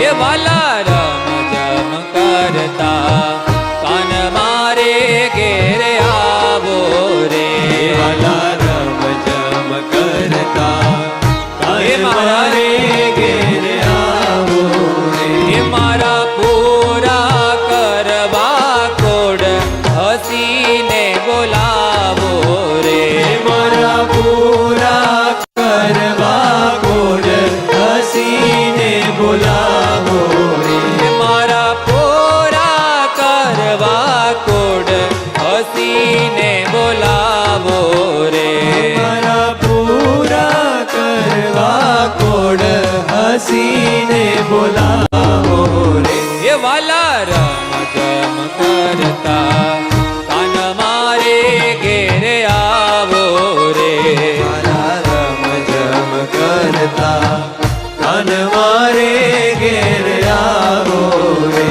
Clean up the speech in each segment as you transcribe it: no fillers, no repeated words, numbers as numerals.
એ વાલા રમ જમ કરતા કાન મારે ઘેરે આવો રે વાલા રમ જમ કરતા કાન મારે ઘેરે આવો રે એ મારા પૂરા કરવા કોડ હસીને બોલાવો રે મારા પૂરા કરવા કોડ હસીને બોલાવો રે મારા પૂરા કરવા કોડ હસીને બોલાવો રે મારા પૂરા કરવા કોડ હસીને બોલાવો રે એ વાલા રમ જમ કરતા કાન મારે ઘેરે આવો રે મારા રમ જમ કરતા કાન મારે ઘેર આવો રે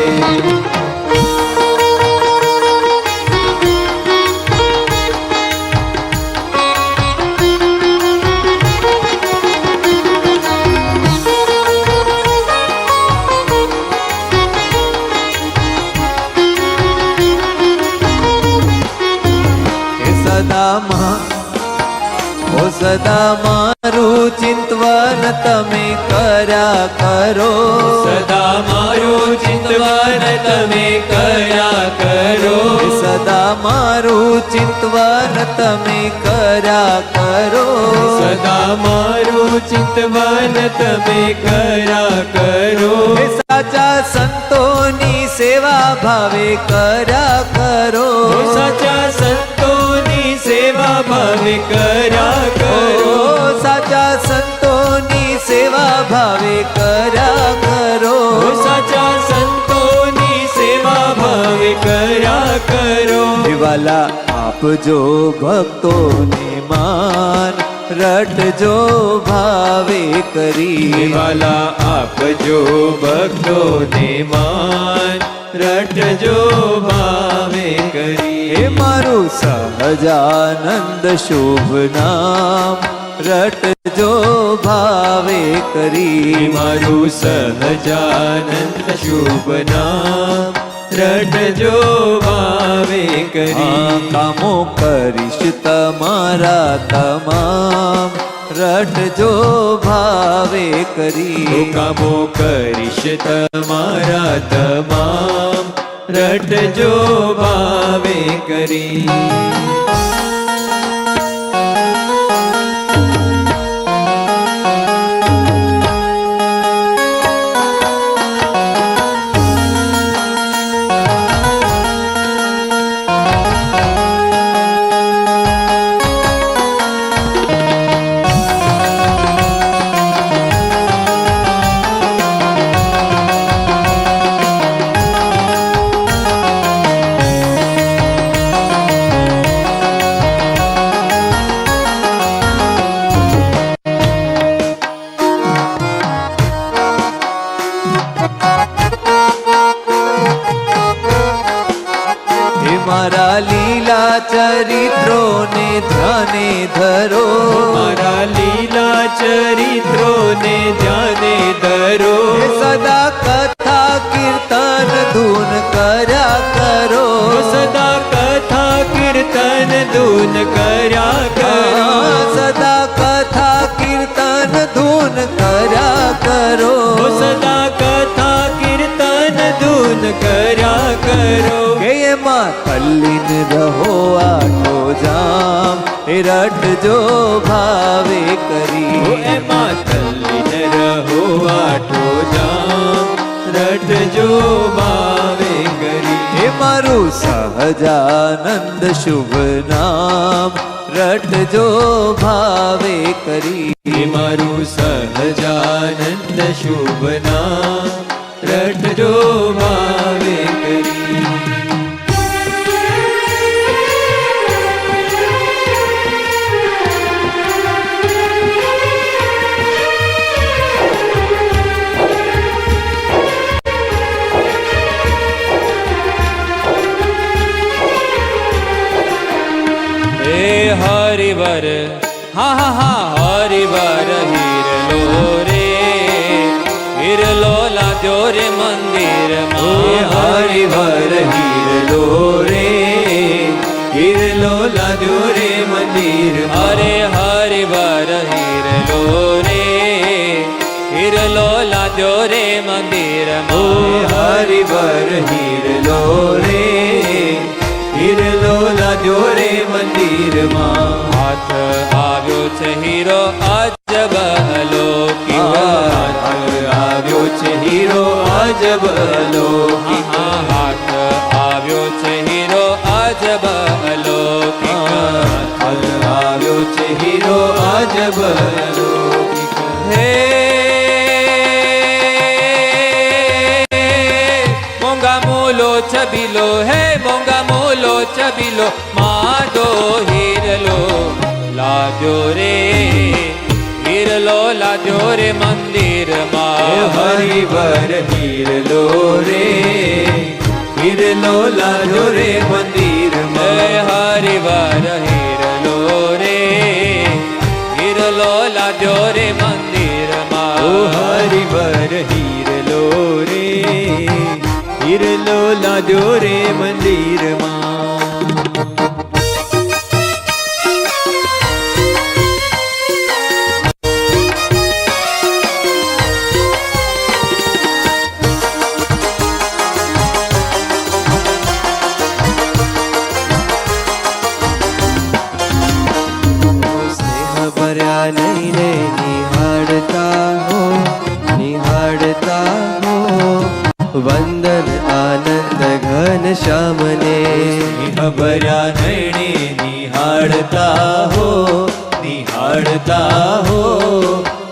સદા મારું ચિંતવન તમે કર્યા કરો સદા મારું ચિંતવન તમે કર્યા કરો સદા મારું ચિંતવન તમે કર્યા કરો સદા મારું ચિંતવન તમે કર્યા કરો સાચા સંતોની સેવા ભાવે કર્યા કરો સાચા સંતોની સેવા ભાવે કર્યા કરો સાચા સંતોની સેવા ભાવે કર્યા કરો સાચા સંતોની સેવા ભાવે કર્યા કરો વાલા આપજો ભક્તોને માન રટજો ભાવે કરી વાલા આપજો ભક્તોને માન રટજો ભાવે કરી હે મારું સહજાનંદ શુભ નામ રટજો ભાવે કરી મારું સહજાનંદ શુભ નામ રટજો ભાવે કરી કામો કરીશ તમારા તમામ રટજો ભાવે કરી કામો કરીશ તમારા તમામ રટજો ભાવે કરી મારા લીલા ચરિત્રોને ધ્યાને ધરો મારા લીલા ચરિત્રોને ધ્યાને ધરો સદા કથા કીર્તન ધૂન કર્યા કરો સદા કથા કીર્તન ધૂન કર્યા કરો સદા કથા કીર્તન ધૂન કર્યા કરો સદા કથા કીર્તન ધૂન કર્યા કરો કે એમાં તલ્લીન રહો આઠો જામ એ રટજો ભાવે કરી એમાં તલ્લીન રહો આઠો જામ રટજો ભાવે કરી એ મારું સહજાનંદ શુભ નામ રટજો ભાવે કરી મારું સહજાનંદ શુભ નામ રટજો ભાવે કરી હરિવર હા હા હા હરિવર હિરલો રે હિરલો લા લાદ્યો રે મંદિર હરિવર હીરલો રે હીરલો લાદ્યો રે મંદિર અરે હરિવર હીરલો રે હીરલો લાદ્યો રે મંદિર હરિવર હીરલો રે હીરલો લાદ્યો રે મંદિરમાં હાથ આવ્યો છે હીરો અજબ અલૌકિક આવ્યો છે હીરો અજબ અલૌકિક હાથ આવ્યો છે હીરો અજબ અલૌકિક આવ્યો છે હીરો અજબ અલૌકિક હે મોંઘા મૂલો છબીલો હે મોંઘા મૂલો છબીલો માદો હીરલો લાદ્યો રે હીરલો લાદ્યો રે મંદિરમાં હરિવર હીરલો રે હીરલો લાદ્યો રે મંદિરમાં હરિવર હીરલો રે હીરલો લાદ્યો રે મંદિરમાં હરિવર હીરલો રે હીરલો લાદ્યો રે મંદિરમાં નૈને નિહાળતા હો વંદન આનંદ ઘન શ્યામને ભર્યા નૈને નિહાળતા હો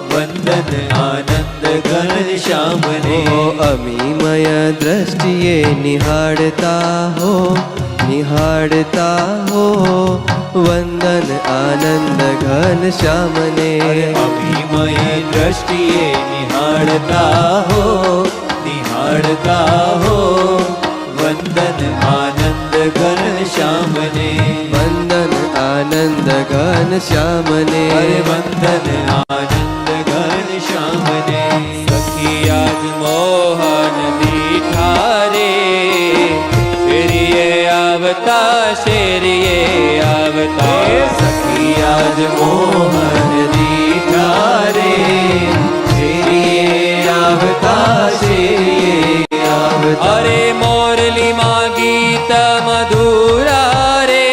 વંદન આનંદ ઘન શ્યામને અમીમય દ્રષ્ટિએ નિહાળતા હો વંદન આનંદ ઘન શ્યામને અભિમય દ્રષ્ટિએ નિહાળતા હો વંદન આનંદ ઘન શ્યામને વંદન આનંદ ઘન શ્યામને વંદન આનંદ ઘન શ્યામને સખી આજ મોહન દીઠા રે શેરીએ આવતા સખી આજ મોહન દીઠા રે શેરીએ આવતા અરે મોરલી માં ગીત મધુરા રે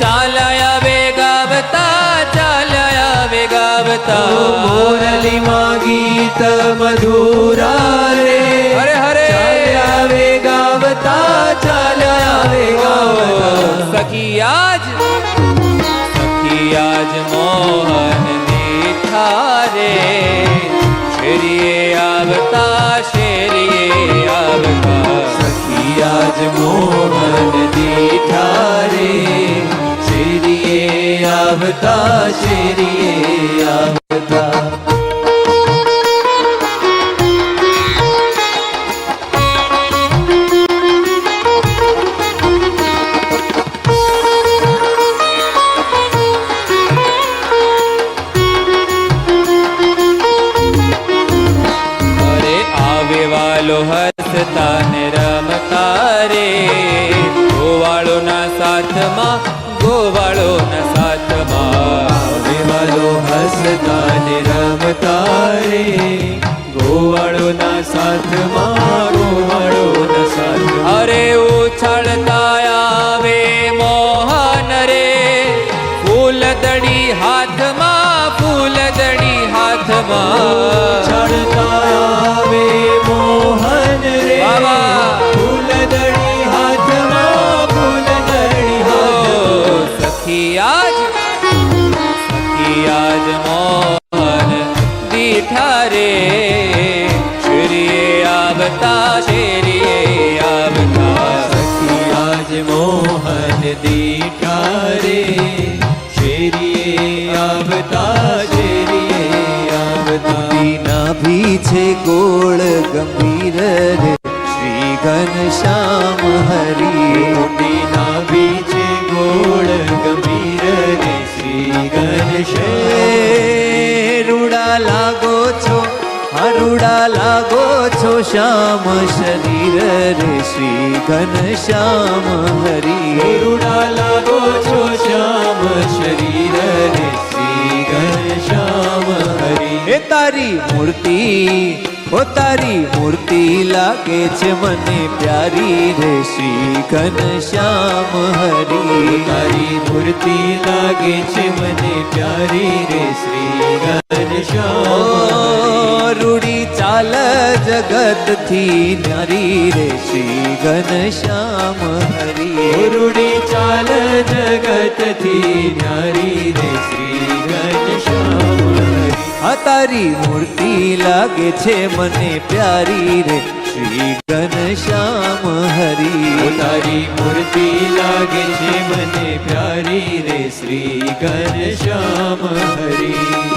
ચાલ્યા વેગાવતા મોરલી માં ગીત મધુરા રે હરે હરે ચાલ્યા વેગાવતા સખી આજ મોહન દીઠા રે શેરીએ આવતા સખી આજ મોહન દીઠા રે શેરીએ આવતા હસતા ને રમતા રે ગોવાળોના સાથમાં વેવાલો હસતા ને રમતા રે ગોવાળોના સાથમાં અરે ઉછળતા આવે મોહન રે ફૂલદડી હાથમાં ઉછળતા આવે મોહન રે ફૂલદડી હાથમાં સખી આજ મોહન દીઠા રે શેરીએ આવતા સખી આજ મોહન દીઠા રે શેરીએ આવતા નાભી છે ગોળ ગંભીર રે શ્રી ઘનશ્યામ હરી નાભી છે ગોળ ગંભીર રે શ્રી ઘનશ્યામ રૂડા લાગો છો છો શ્યામ શરીર રે શ્રી ઘનશ્યામ હરી રૂડા લાગો છો શ્યામ શરીર રે શ્રી ઘનશ્યામ હરી એ તારી મૂર્તિ ઓ તારી મૂર્તિ લાગે છે મને પ્યારી રે શ્રી ઘનશ્યામ હરી તારી મૂર્તિ લાગે છે મને પ્યારી રે શ્રી ઘનશ્યામ રૂડી ચાલ જગત થી ન્યારી રે શ્રી ઘનશ્યામ હરી રૂડી ચાલ જગત થી ન્યારી રે શ્રી ઘનશ્યામ હરી આ તારી મૂર્તિ લાગે છે મને પ્યારી રે શ્રી ઘનશ્યામ હરી તારી મૂર્તિ લાગે છે મને પ્યારી રે શ્રી ઘનશ્યામ હરી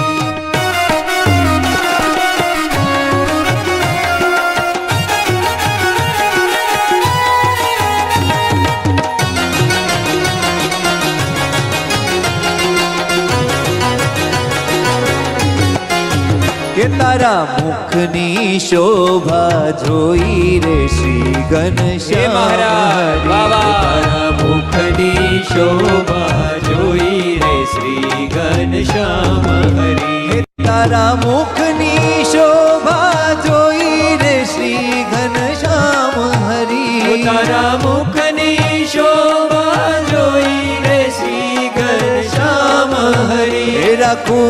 કે તારા મુખની શોભા જોઈ રે શ્રી હે ઘનશ્યામ મહારાજ, હરી. વાહ, વાહ. તારા મુખની શોભા જોઈ રે શ્રી ઘનશ્યામ હરી તારા મુખની શોભા જોઈ રે શ્રી ઘનશ્યામ હરી તારા મુખની શોભા જોઈ રે શ્રી ઘનશ્યામ હરી રાખું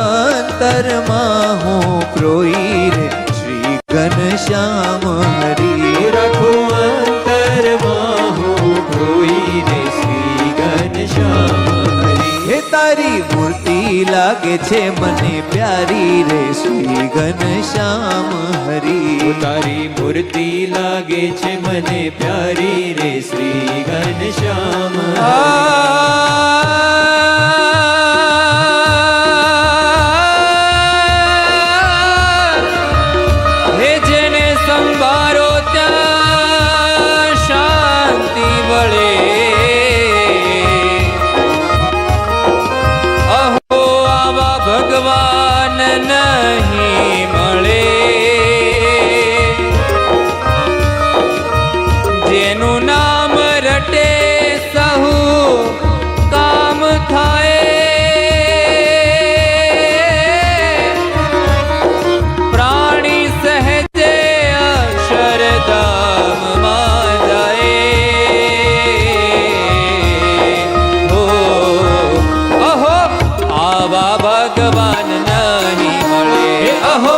અંતરમાં હું પ્રોઈ રે શ્રી ઘનશ્યામ હરી રાખું અંતરમાં હું પ્રોઈ રે શ્રી ઘનશ્યામ હરી હે તારી મૂર્તિ લાગે છે મને પ્યારી રે શ્રી ઘનશ્યામ હરી તારી મૂર્તિ લાગે છે મને પ્યારી રે શ્રી ઘનશ્યામ હે જેને સંભાળો ત્યાં શાંતિ વળે અહો આવા ભગવાન નહીં મળે જેનું નામ રટે સહુ કામ થાય પ્રાણી સહેજે અક્ષરધામમાં જાય હો અહો આવા ભગવાન નહીં મળે અહો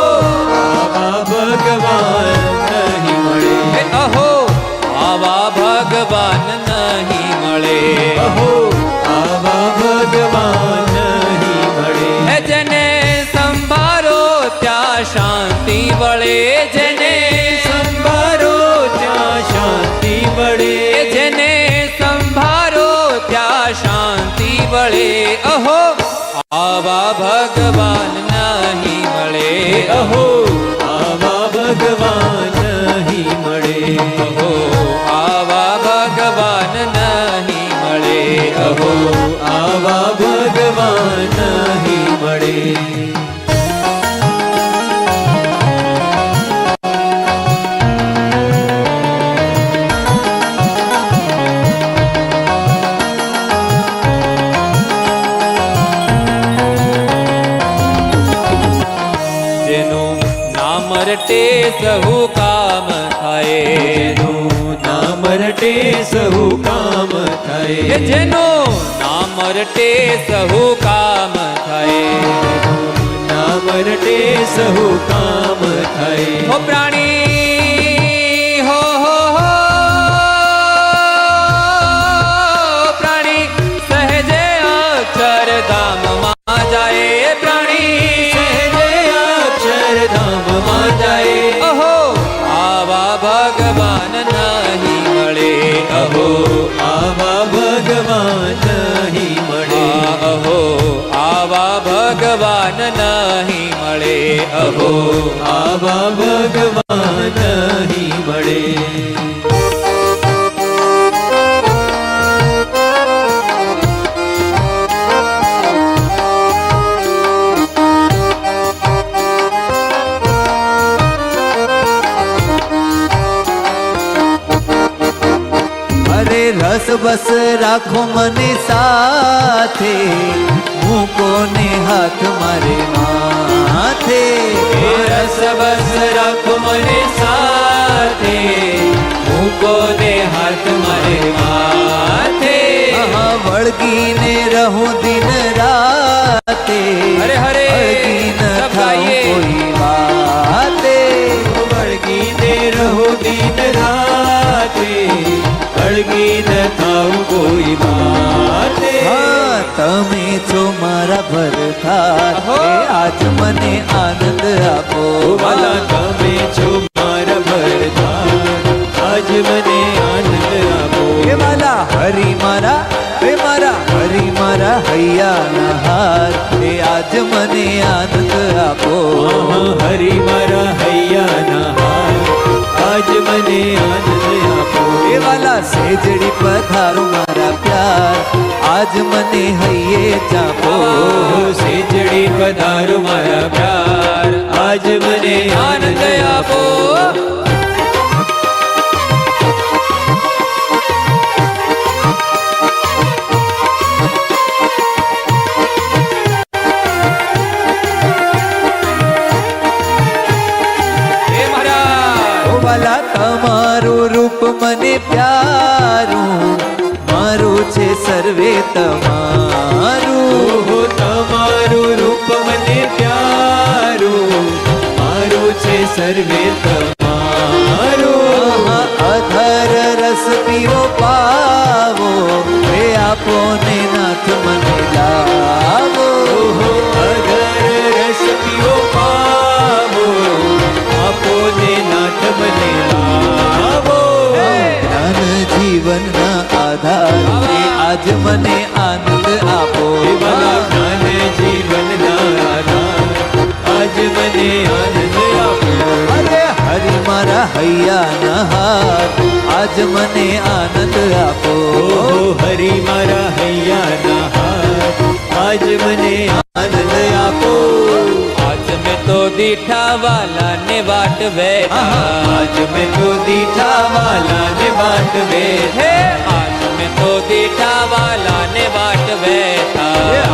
આવા ભગવાન નહીં મળે હે અહો આવા ભગવાન નહીં મળે અહો આવા ભગવાન નહીં મળે હે જેને સંભાળો ત્યાં શાંતિ વળે જેને સંભારો ત્યાં શાંતિ મળે જેને સંભાળો ત્યાં શાંતિ વળે અહો આવા ભગવાન નહીં મળે અહો આવા ભગવાન નહીં મળે અહો આવા ભગવાન નહીં મળે અહો આવા ભગવાન નહીં મળે જેનું નામ રટે સહુ કામ થાય જેનું નામ રટે સહુ કામ હે થાય જેનું નામ રટે સહુ કામ થાય નામ રટે સહુ કામ થાય હો પ્રાણી હો પ્રાણી સહેજે અક્ષરધામમાં જાય પ્રાણી સહેજે અક્ષરધામમાં જાય અહો આવા ભગવાન નહીં મળે અહો આવા ભગવાન નહીં મળે અહો આવા ભગવાન નહીં મળે અહો આવા ભગવાન નહીં મળે રસ બસ રાખો મને સાથે, મૂકો ને હાથ મારે માથે. હે રસ બસ રાખો મને સાથે, મૂકો ને હાથ મારે માથે. વળગીને રહું દિન રાતે, હરે હરે વળગી ન સબ થાઉં ગાઈએ. કોઈ વાતે. વળગીને રહો દિન રાતે, વળગી ન થાવ કોઈ વાતે. હા, તમે છો મારા ભરથાર, અહો. એ આજ મને આનંદ આપો. ઓ વાલા તમે છો મારા ભરતાર, આજ મને આનંદ આપો. એ વાલા હરી મારા હૈયાના હાર, એ આજ મને આનંદ આપો. હરી મારા હૈયાના હાર, આજ મને આનંદ આપો. એ વાલા સેજડી પધારો મારા પ્યાર, આજ મને હૈયે ચાપો. સેજડી પધારો મારા પ્યાર, આજ મને આનંદ આપો. હે મહારાજ ઓ વાલા તમારું રૂપ મને પ્યારું, મારું છે સર્વે તમારું. ઓહો તમારું રૂપ મને પ્યારું, મારું છે સર્વે તમારું. અધર રસ પીવો પાવો, એ આપો ને નાથ મને લાવો. ઓહો અગર રસ પીવો પાવો, આપો ને નાથ મને લાવો. જ્ઞાન જીવનના આધાર, એ આજ મને આનંદ આપો. હે ભલા જ્ઞાન જીવનના આધાર, આજ મને આનંદ આપો. અરે હરિ મારા હૈયાના હાર, આજ મને આનંદ આપો. ઓહો હરી મારા હૈયાના હાર, આજ મને આનંદ આપો. આજ મેં તો દીઠા વાલા ને વાટ બેઠા. આજ મેં તો દીઠા વાલા ને વાટ બેઠા. હે આજ મેં તો દીઠા વાલા ને વાટ બેઠા.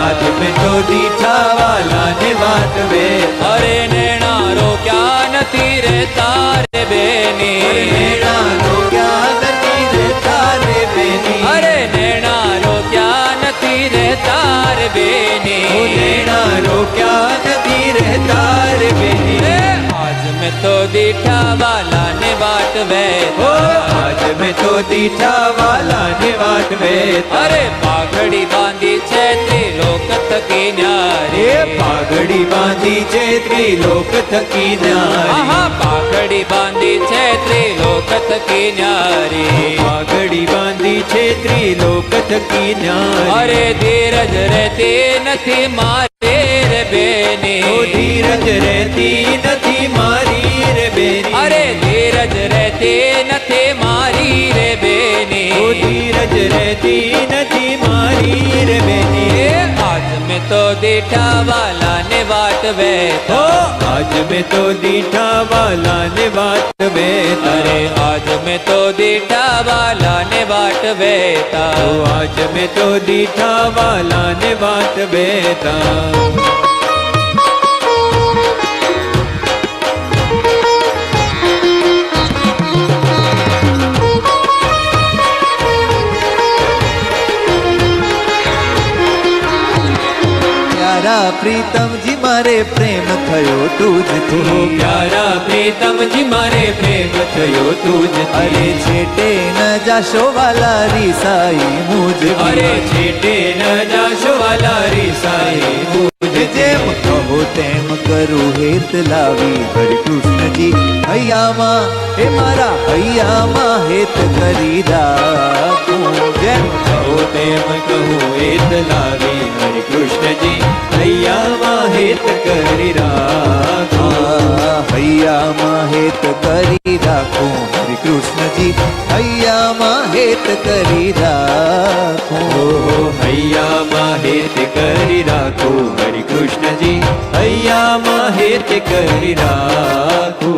આજ મેં તો દીઠા વાલા ને વાટ બેઠા. અરે નેણારો ક્યાં નથી રે તારે બેની. મેળાનો ક્યાં નથી રે તારે બેની. અરે નેણારો ક્યાં નથી રે તારે બેની. ઓ લેણારો ક્યાં નથી રે તારે બેની. હે આજ મેં તો દીઠા વાલા ને વાટ ઓ બેઠા. આજ મેં તો દીઠા વાલા ને વાટ બેઠા. અરે પાઘડી બાંધી છે ત્રિલોક થકી ન્યારી. એ પાઘડી બાંધી છે ત્રિલોક થકી નારી. આહા પાઘડી બાંધી છે ત્રિલોક થકી ન્યારી. પાઘડી બાંધી છે ત્રિલોક થકી નારી. અરે ધીરજ રહેતી નથી મારે રે બેની. ઓ ધીરજ રહેતી નથી મારી રે બેની. અરે ધીરજ રહેતી નથી મારી રે બેની. ઓ ધીરજ રહેતી નથી મારી રે બેની. એ આજ મેં તો દીઠા વાલા ને વાટ ઓ બેઠા. આજ મેં તો દીઠા વાલા ને વાટ બેઠા. અરે આજ મેં તો દીઠા વાલા ને વાટ બેઠા. ઓ આજ મેં તો દીઠા વાલા ને વાટ બેઠા. પ્યારા પ્રીતમજી મારે પ્રેમ થયો ઓ તુજથી. પ્યારા પ્રીતમજી મારે પ્રેમ થયો અરે તુજથી. છેટે ન જાશો વાલા રીસાઈ મુજ. અરે છેટે ન જાશો વાલા રીસાઈ મુજ. જેમ કહો તેમ કરું હેત લાવી હરિ કૃષ્ણજી હૈયામાં, હે મારા હૈયામાં હેત કરી રાખું. જેમ કહો તેમ કહું એત લાવી હરિ કૃષ્ણજી હૈયામાં હેત કરી રાખો. હૈયામાં હેત કરી રાખું હરિ કૃષ્ણજી હૈયામાં હેત કરી રાખું. ઓહો હૈયામાં હેત કરી રાખો હરિ કૃષ્ણજી હૈયામાં હેત કરી રાખો.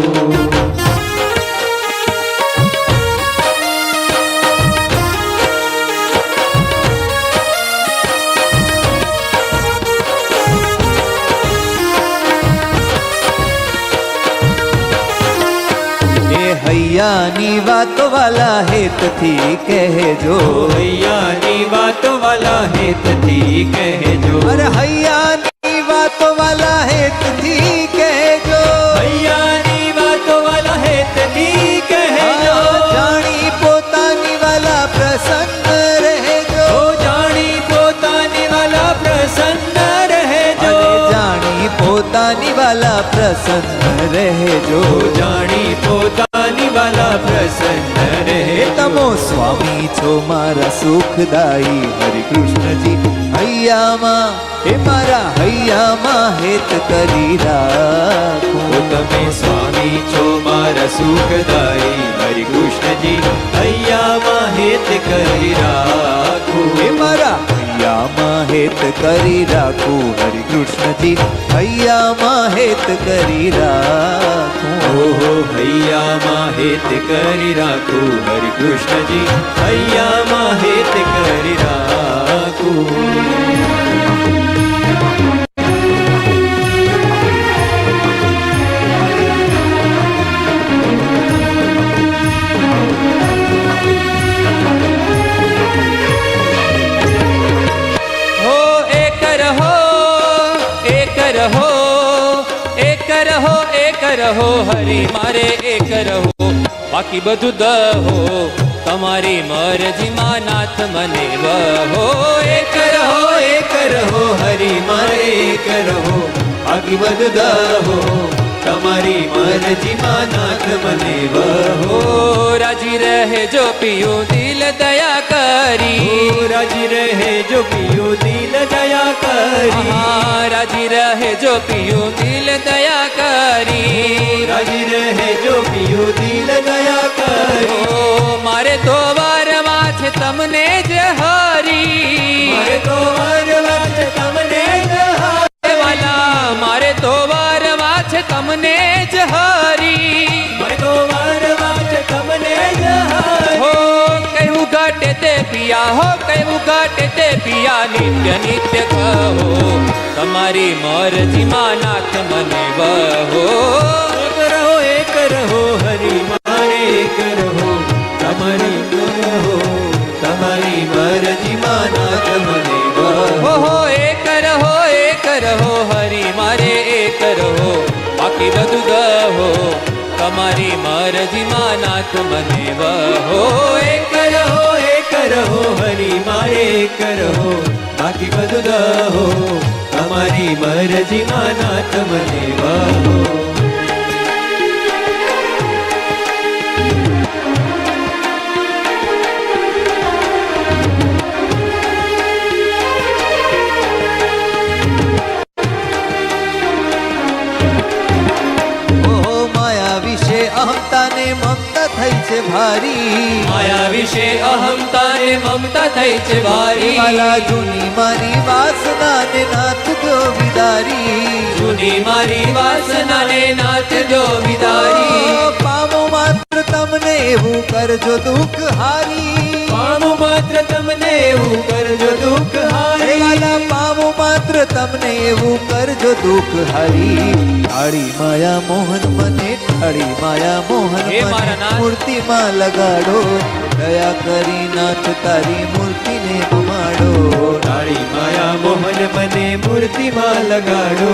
હૈયાની વાતો વાલા હેતથી કહેજો. હૈયાની વાતો વાલા હેતથી કહેજો. અરે હૈયાની વાતો વાલા હેતથી કહેજો. હૈયાની વાતો વાલા હેતથી કહેજો. જાણી પોતાની વાલા પ્રસન્ન રહેજો. જાણી પોતાની વાલા પ્રસન્ન રહેજો. જાણી પોતાની વાલા પ્રસન્ન રહેજો. જાણી પોતાની વાલા પ્રસન્ન રહેજો. તમો સ્વામી છો મારા સુખદાયી હરિ કૃષ્ણજી. હૈયામાં હે મારા હૈયામાં હેત કરી રાખો. તમે સ્વામી છો મારા સુખદાયી હરિ કૃષ્ણજી. હૈયામાં હેત કરી રાખો. હે મારા હૈયામાં હેત કરી રાખો હરિ કૃષ્ણજી. હૈયામાં હેત કરી રાખો. ઓહો હૈયામાં હેત કરી રાખો હરિ કૃષ્ણજી. હૈયામાં હેત કરી રાખો. રહો હરી મારે એક રહો બાકી બધું દહો તમારી મરજીમાં નાથ મને વહો. એક રહો હરિ મારે એક રહો બાકી બધું દહો તમારી મરજીમાં નાથ મને વહો. રાજી રહે જો પિયું દિલ દયા કરી. રાજી રહે જો પિયું દિલ દયા કરી. રાજી રહે જો પિયું દિલ દયા કરી. રાજી રહે જો પિયું દિલ દયા કરી. મારે તો વારવા છે તમને જ હારી. મારે તો વારવા છે તમને જ હારી. વાલા મારે તો વારવા છે તમને જ હારી. મારે તો વારવા છે તમને જ હારી. હો કયું ઘાટે તે પિયા હો કયું ઘાટે તે પિયા નિત્ય નિત્ય કહો તમારી મરજીમાં નાથ મને વહો. એક રહો હરિ મારે એક રહો તમારી રહો તમારી મરજીમાં નાથ મને વહો. હો એક રહો હરી મારે એક રહો બાકી બધું ગહો તમારી મરજીમાં નાથ મને વહો. એક રહો હરિ મારે એક રહો બાકી બધું દહો તમારી મરજીમાં નાથ મને વહો. અહમતાને મમતા થઈ છે ભારી. માયા વિશે અહમતા ને મમતા થઈ છે ભારી. વાલા જૂની મારી વાસના ને નાથ જો વિદારી. જૂની મારી વાસના ને નાથ જો વિદારી. પામો માત્ર તમને એવું કરજો દુઃખ હારી. પામો માત્ર તમને એવું કરજો દુઃખ હારી. વાલા પામો માત્ર તમને એવું કરજો દુઃખ હારી. ઢાળી માયા મોહન મને ઢાળી માયા મોહન હે મારા મને નાથ. મૂર્તિમાં લગાડો. દયા કરી નાથ તારી મૂર્તિને પમાડો. ઢાળી માયા મોહન મને મૂર્તિમાં લગાડો.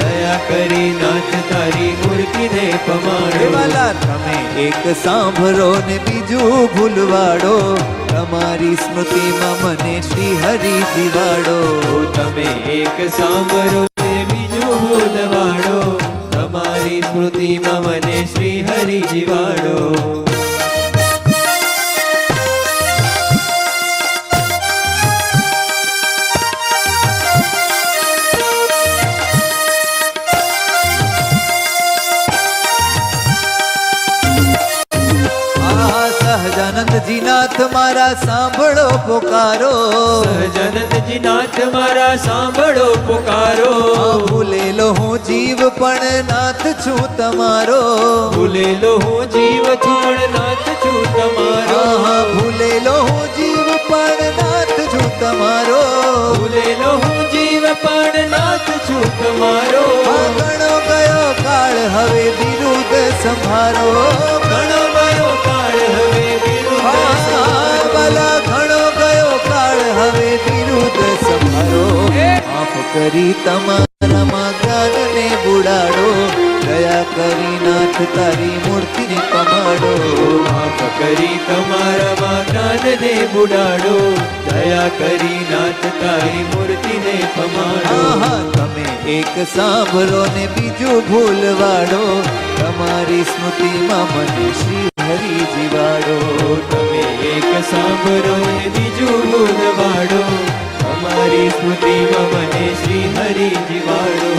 દયા કરી નાથ તારી મૂર્તિને પમાડો. વાલા તમે એક સાંભળો ને બીજું ભૂલવાડો. તમારી સ્મૃતિમાં મને શ્રી હરિ જીવાડો. તમે એક સાંભળો ને બીજું ભૂલવાડો. તમારી સ્મૃતિમાં મને શ્રી હરિ જીવાડો. સહજાનંદજી નાથ મારા સાંભળો પોકારો. સહજાનંદજી નાથ મારા સાંભળો પુકારો. ભૂલેલો હું જીવ પણ નાથ છું તમારો. ભૂલેલો હું જીવ છું નાથ છું તમારો. ભૂલેલો હું જીવ પણ નાથ છું તમારો. ભૂલેલો હું જીવ પણ નાથ છું તમારો. ઘણો ગયો કાળ હવે વિરુદ્ધ સંભારો. ઘણો કરી તમારામાં જ્ઞાનને બુડાડો, દયા કરી નાથ તારી મૂર્તિને પમાડો. માફ કરી તમારામાં જ્ઞાનને બુડાડો, દયા કરી નાથ તારી મૂર્તિને પમાડો. આહા, તમે એક સાંભળો ને બીજું ભૂલવાડો, તમારી સ્મૃતિમાં મને શ્રી હરિ જીવાડો. તમે એક સાંભળો ને બીજું બોલવાડો, તમારી સ્મૃતિમાં મને શ્રી હરિ જીવાડો.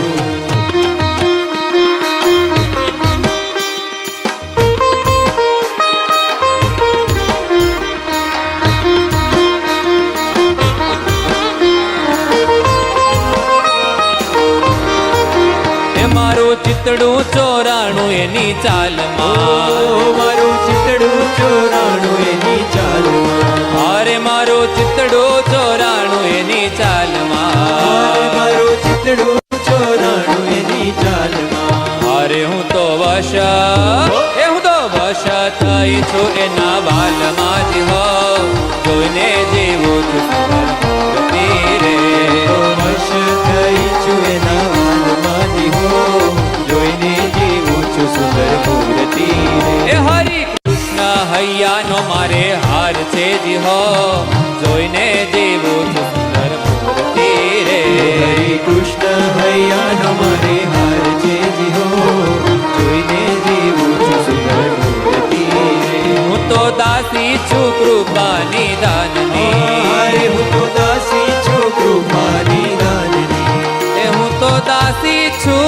મારું ચિતડું ચોરાણું એની ચાલમાં, મારું ચિતડું ચોરાણું એની ચાલમાં, અરે મારું ચિતડું ચોરાણું એની ચાલમાં, મારું ચિતડું ચોરાણું એની ચાલમાં. અરે હું તો વશ થઈ છું એના બાલમાં જ હો, જોઈને જેવું છું સુંદર રે. વશ થઈ છું એના વાલમાં હો, જોઈને જીવું છું સુંદર મૂર્તિ રે. એ હરિ કૃષ્ણ હૈયાનો મારે હાર છે જી હો, જોઈને જેવું છું સુંદર મૂર્તિ રે. હરે કૃષ્ણ હૈયાનો મારે હાર છે જી હો, જોઈને જીવું છું સુંદર મૂર્તિ રે. હું તો દાસી છું કૃપાની દાનની, અરે હું તો દાસી છું કૃપાની દાનની. એ હું તો દાસી છું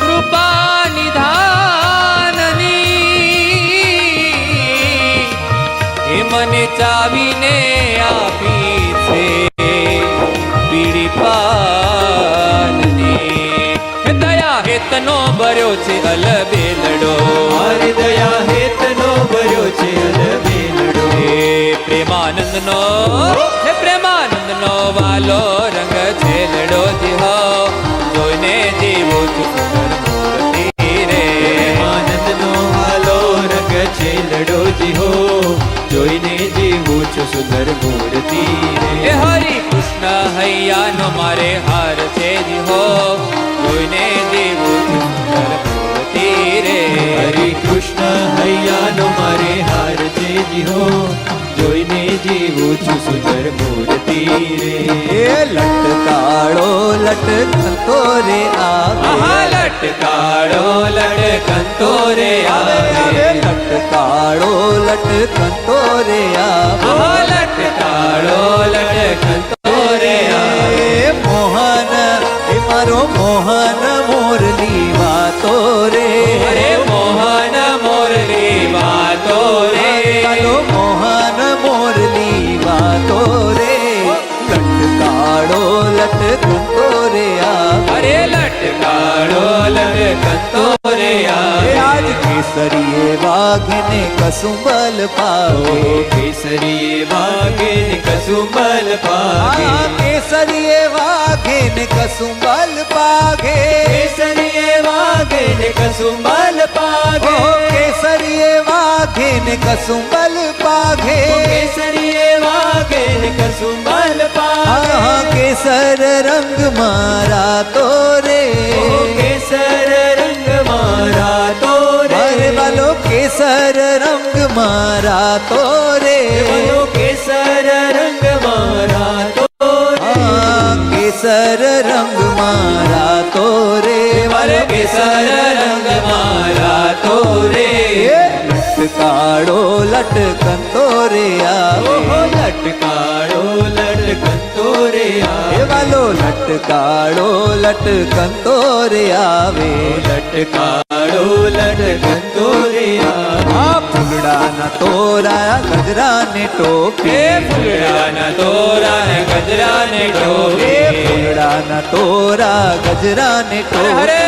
કૃપાની દાનની. એ મને ચાવીને આપી છે બીડી પાનની. દયા હેતનો ભર્યો છે અલબેલડો, અરે દયા હેતનો ભર્યો છે અલબેલડો. હે પ્રેમાનંદનો વાલો રંગ છે લડો જી હો, જોઈને જીવું છું સુંદર મૂર્તિ રે. આનંદનો હાલો રંગ છે લડોજી હો, જોઈને જીવું છું સુંદર મૂર્તિ એ રે. હરિ કૃષ્ણ હૈયાનો મારે હાર છે જી હો, જોઈને જીવું છું સુંદર મૂર્તિ રે. હરે કૃષ્ણ હૈયાનો મારે હાર છે જી હો, જોઈને જીવું છું સુંદર મૂર્તિ રે. એ લટકાળો લટકતો રે આવે, આહા લટકાળો લટકંતો રે આવે આવે, લટકાળો લટકતો રે આવે. આહા લટકાળો લટકંતો રે આવે. એ મોહન એ મારો મોહન મોરલી વાતો રે. અરે મોહન મોરલી વાતો રે, મારો મોહન મોરલી વાતો રે. લટકાળો લટકતો રે આવે. અરે લટકાળો લટકંતો રે એ આવે. આજ કેસરીએ વાઘને કસુંબલ પાવે. કેસરીએ વાગે ને કસુંબલ પાગે. આ કેસરીએ વાઘને કસુંબલ પાગે. કેસરીએ વાગે ને કસુંબલ પાગે. ઓ કેસરીએ વાઘને કસુંબલ પાગે. કેસરીએ વાગે ને કસુંબલ પાગે. આહા કેસર રંગ મારા તો રે. કેસર રંગ મારા તો રે. અરે બાલો કેસર રંગ મારા તો રે. બોલો કેસર રંગ મારા તો રે. આ કેસર રંગ મારા તો રે. અરે કેસર રંગ મારા તો રે. લટકાળો લટકંતો રે આવે. ઓહો લટકાળો લટકંતો રે એ આવે. વાલો લટકાળો લટકંતો રે આવે. લટકાળો લટકંતો રે આવે. આ ફૂલડાના તોરા ગજરાને ટોપી. એ ફૂલડાના તોરા ને ગજરા ને એ ટોપી. ફૂલડાના તોરા ગજરાને હરે ટોપી. હરે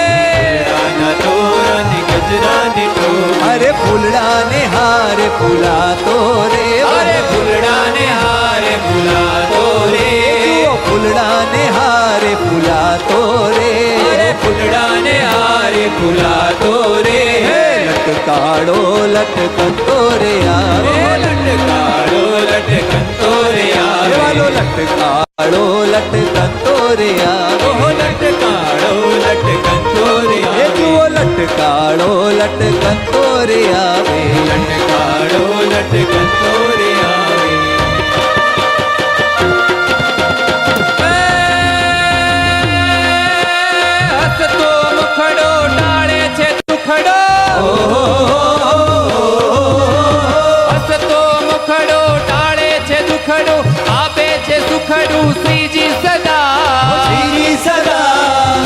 રાના તોરાની ગજરાની ટોપી. અરે ફૂલડાને હારે ફૂલાતો રે. અરે ફૂલડાને હારે ફૂલાતો રે. જુઓ ફૂલડાને હારે ફૂલાતો રે. અરે ફૂલડાને હારે ફૂલાતો રે. હે લટકાળો લટકંતો રે આવે. એ લટકાળો લટકંતો રે આવે. બોલો લટકાળો લટકંતો રે આવે ઓહો લટકાળો લટકંતો રે એ આવે જુઓ લટકાળો લટકંતો રે આવે લટકાળો લટકંતો રે આવે હસતો મુખડો ટાળે છે દુખડો હસતો મુખડો ટાળે છે દુખડો આપે છે સુખડું શ્રીજી સદા શ્રી સદા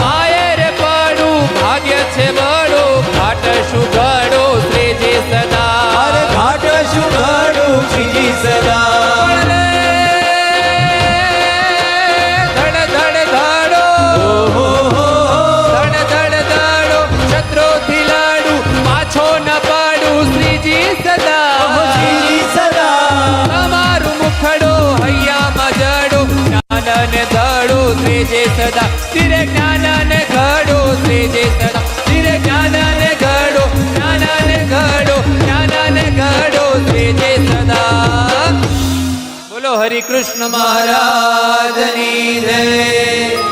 માયર પડું ભાગ્ય છે બડો ઘાટ સુગડો શ્રીજી સદા અરે ઘાટ સુગાડું શ્રીજી સદા ધડ ધડ ધાડો ધડ ધડ ધાડો શત્રુથી લાડું પાછો ન પાડું શ્રીજી સદા શ્રીજી સદા તમારું મુખડો હૈયામાં જડો જ્ઞાન ને ધડો શ્રીજી સદા ધીરે જ્ઞાન ને ઘડો શ્રીજી સદા ધીરે જ્ઞાન ને ઘડો જ્ઞાન ને ઘડો જ્ઞાન ને ઘડો શ્રીજી સદા બોલો હરિ કૃષ્ણ મહારાજની જય